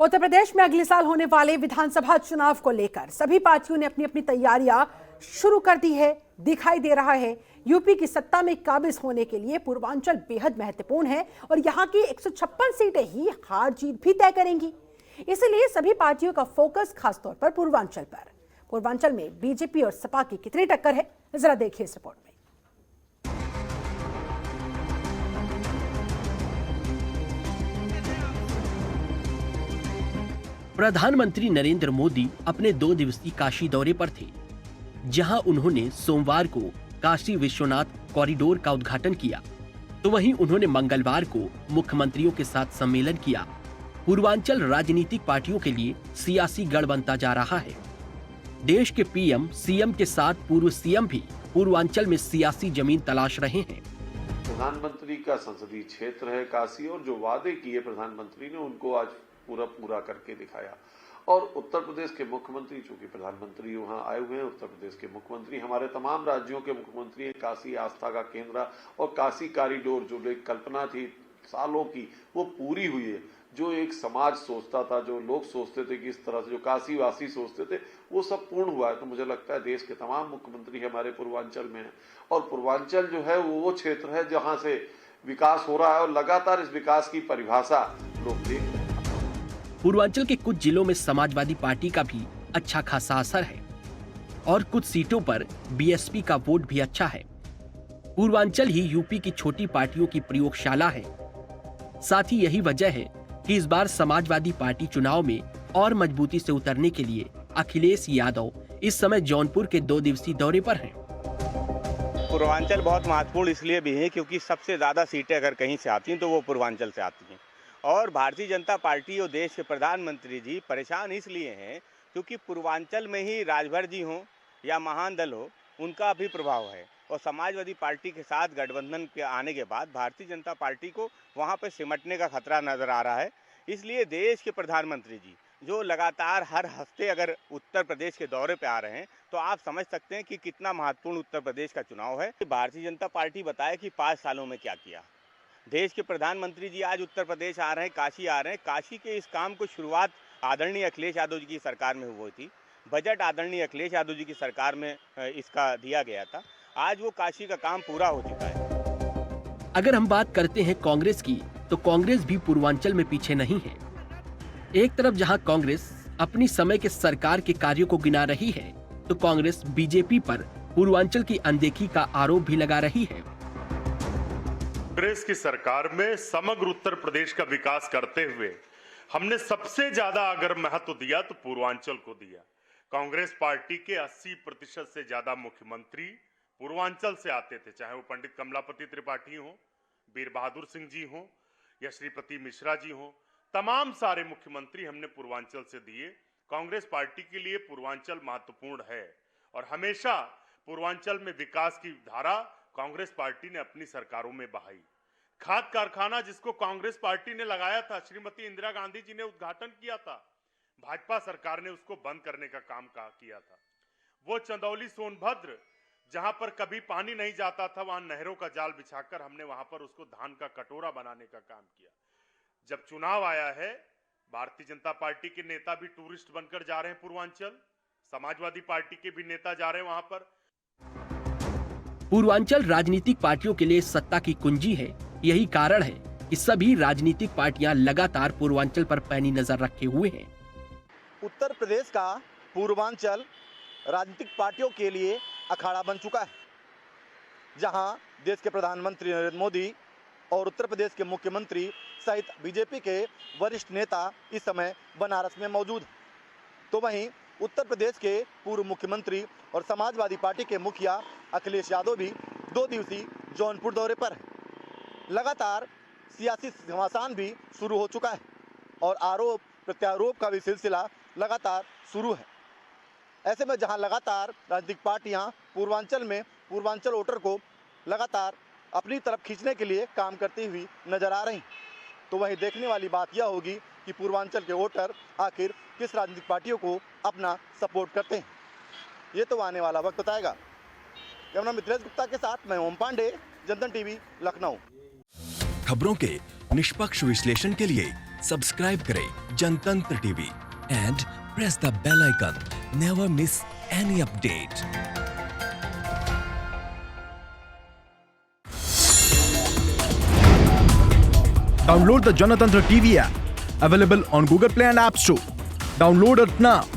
उत्तर प्रदेश में अगले साल होने वाले विधानसभा चुनाव को लेकर सभी पार्टियों ने अपनी अपनी तैयारियां शुरू कर दी है। दिखाई दे रहा है यूपी की सत्ता में काबिज होने के लिए पूर्वांचल बेहद महत्वपूर्ण है और यहां की 156 सीटें ही हार जीत भी तय करेंगी। इसलिए सभी पार्टियों का फोकस खासतौर पर पूर्वांचल पर। पूर्वांचल में बीजेपी और सपा की कितनी टक्कर है, जरा देखिए इस रिपोर्ट में। प्रधानमंत्री नरेंद्र मोदी अपने 2 दिवसीय काशी दौरे पर थे, जहां उन्होंने सोमवार को काशी विश्वनाथ कॉरिडोर का उद्घाटन किया, तो वहीं उन्होंने मंगलवार को मुख्यमंत्रियों के साथ सम्मेलन किया। पूर्वांचल राजनीतिक पार्टियों के लिए सियासी गढ़ बनता जा रहा है। देश के पीएम, सीएम के साथ पूर्व सीएम भी पूर्वांचल में सियासी जमीन तलाश रहे हैं। प्रधानमंत्री का संसदीय क्षेत्र है काशी, और जो वादे किए प्रधानमंत्री ने उनको आज पूरा करके दिखाया। और उत्तर प्रदेश के मुख्यमंत्री, चूंकि प्रधानमंत्री वहां आए हुए हैं, उत्तर प्रदेश के मुख्यमंत्री हमारे तमाम राज्यों के मुख्यमंत्री हैं। काशी आस्था का केंद्र और काशी कॉरिडोर जो एक कल्पना थी सालों की, वो पूरी हुई है। जो एक समाज सोचता था, जो लोग सोचते थे कि इस तरह से जो काशी वासी सोचते थे, वो सब पूर्ण हुआ है। तो मुझे लगता है देश के तमाम मुख्यमंत्री हमारे पूर्वांचल में हैं, और पूर्वांचल जो है वो क्षेत्र है जहां से विकास हो रहा है, और लगातार इस विकास की परिभाषा लोग देख रहे हैं। पूर्वांचल के कुछ जिलों में समाजवादी पार्टी का भी अच्छा खासा असर है और कुछ सीटों पर बीएसपी का वोट भी अच्छा है। पूर्वांचल ही यूपी की छोटी पार्टियों की प्रयोगशाला है। साथ ही यही वजह है कि इस बार समाजवादी पार्टी चुनाव में और मजबूती से उतरने के लिए अखिलेश यादव इस समय जौनपुर के 2 दिवसीय दौरे पर हैं। पूर्वांचल बहुत महत्वपूर्ण इसलिए भी है क्योंकि सबसे ज्यादा सीटें अगर कहीं से आती हैं तो वो पूर्वांचल से आती हैं। और भारतीय जनता पार्टी और देश के प्रधानमंत्री जी परेशान इसलिए हैं क्योंकि पूर्वांचल में ही राजभर जी हों या महान दल हो, उनका भी प्रभाव है। और समाजवादी पार्टी के साथ गठबंधन के आने के बाद भारतीय जनता पार्टी को वहां पर सिमटने का खतरा नजर आ रहा है। इसलिए देश के प्रधानमंत्री जी जो लगातार हर हफ्ते अगर उत्तर प्रदेश के दौरे पे आ रहे हैं, तो आप समझ सकते हैं कि कितना महत्वपूर्ण उत्तर प्रदेश का चुनाव है। भारतीय जनता पार्टी बताए कि 5 सालों में क्या किया। देश के प्रधानमंत्री जी आज उत्तर प्रदेश आ रहे हैं, काशी आ रहे हैं। काशी के इस काम को शुरुआत आदरणीय अखिलेश यादव जी की सरकार में हुई थी। बजट आदरणीय अखिलेश यादव जी की सरकार में इसका दिया गया था। आज वो काशी का काम पूरा हो चुका है। अगर हम बात करते हैं कांग्रेस की, तो कांग्रेस भी पूर्वांचल में पीछे नहीं है। एक तरफ जहां कांग्रेस अपनी समय के सरकार के कार्यों को गिना रही है, तो कांग्रेस बीजेपी पर पूर्वांचल की अनदेखी का आरोप भी लगा रही है। कांग्रेस की सरकार में समग्र उत्तर प्रदेश का विकास करते हुए हमने सबसे ज्यादा अगर महत्व दिया तो पूर्वांचल को दिया। कांग्रेस पार्टी के 80% से ज्यादा मुख्यमंत्री पूर्वांचल से आते थे, चाहे वो पंडित कमलापति त्रिपाठी हो, वीर बहादुर सिंह जी हो या श्रीपति मिश्रा जी हो। तमाम सारे मुख्यमंत्री हमने पूर्वांचल से दिए। कांग्रेस पार्टी के लिए पूर्वांचल महत्वपूर्ण है और हमेशा पूर्वांचल में विकास की धारा कांग्रेस पार्टी ने अपनी सरकारों में बहाई। खाद कारखाना जिसको कांग्रेस पार्टी ने लगाया था, श्रीमती इंदिरा गांधी जी ने उद्घाटन किया था, भाजपा सरकार ने उसको बंद करने का काम किया था। वो चंदौली सोनभद्र जहां पर कभी पानी नहीं जाता था, वहां नहरों का जाल बिछाकर हमने वहां पर उसको धान का कटोरा बनाने का काम किया। जब चुनाव आया है, भारतीय जनता पार्टी के नेता भी टूरिस्ट बनकर जा रहे हैं पूर्वांचल, समाजवादी पार्टी के भी नेता जा रहे हैं वहां पर। पूर्वांचल राजनीतिक पार्टियों के लिए सत्ता की कुंजी है। यही कारण है कि सभी राजनीतिक पार्टियां लगातार पूर्वांचल पर पैनी नजर रखे हुए हैं। उत्तर प्रदेश का पूर्वांचल राजनीतिक पार्टियों के लिए अखाड़ा बन चुका है, जहां देश के प्रधानमंत्री नरेंद्र मोदी और उत्तर प्रदेश के मुख्यमंत्री सहित बीजेपी के वरिष्ठ नेता इस समय बनारस में मौजूद हैं। तो वहीं उत्तर प्रदेश के पूर्व मुख्यमंत्री और समाजवादी पार्टी के मुखिया अखिलेश यादव भी 2 दिवसीय जौनपुर दौरे पर हैं। लगातार सियासी घमासान भी शुरू हो चुका है और आरोप प्रत्यारोप का भी सिलसिला लगातार शुरू है। ऐसे में जहां लगातार राजनीतिक पार्टियां पूर्वांचल में पूर्वांचल वोटर को लगातार अपनी तरफ खींचने के लिए काम करती हुई नजर आ रही, तो वहीं देखने वाली बात यह होगी कि पूर्वांचल के वोटर आखिर किस राजनीतिक पार्टियों को अपना सपोर्ट करते हैं। ये तो आने वाला वक्त बताएगा। कैमरा मित्रेश गुप्ता के साथ मैं ओम पांडे, जनता टीवी, लखनऊ। खबरों के निष्पक्ष विश्लेषण के लिए सब्सक्राइब करें Janatantra TV and press the bell icon. Never miss any update. Download the Janatantra TV app, available on Google Play and App Store. Download it now.